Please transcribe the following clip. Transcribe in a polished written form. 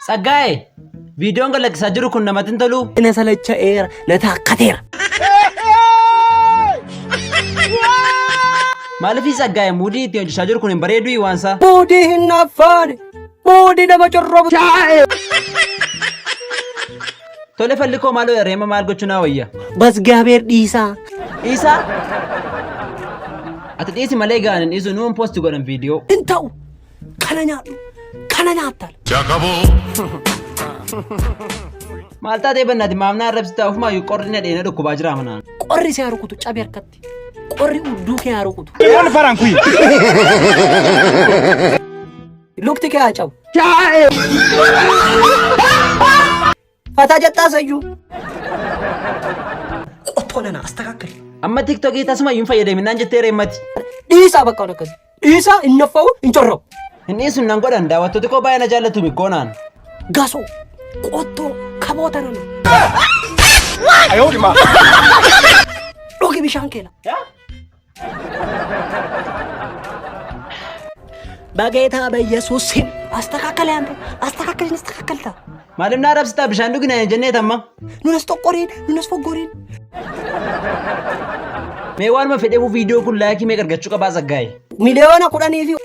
Saggaa'e viidiyoon galakkisaa jiru kun namatti hin tolu. Ina salacha'eera na taakkateera. Maaliif Saggaa'e muudii itti hojjechaa jiru kun hin bareedu waansa? Muudii hin affaane muudii nama corrobu. Tole falli koo maaloo reema maal gochuu naa wayya? Bas gaabeer dhiisaa. Dhiisaa? Ati dhiisi malee gaanin dhiisu nuun poosti godhan viidiyoo. Hin ta'u kana nyaadhu kana nyaattal. Maal taatee bannaati maamnaa arrabsitaa ofumaa yoo qorri na dheena dhukkubaa jira manaan. Qorri si harukutu cabe harkatti. Qorri udduu kee harukutu. Waan faraan kuyi. Lukti kee haa cabu. Fataa jettaa sayyuu. Qotoolana astakaakali. Amma tiktokii tasuma iyyuu fayyadaminaan jettee reemmati. Dhiisaa bakka akkasi. Dhiisaa hin naffa'u hin corrobu. Hin dhiisun nan godhan daawwattooti koo baay'ee na jaallatu mikkoonaan. Gasoo qottoo kaboota nana. Ayoodima. Dhugi bishaan keela. Bageetaa biyyeessuusin astakaakali ante astakaakali astakaakalta. Maaliif na arrabsitaa bishaan dhugina hin jennee tamma? Nunas tokkoriin nunas foggoriin. Mee waanuma fedheefu viidiyoo kun laayikii mee argachuu qabaa Saggaa'e? Miliyoona 10 fi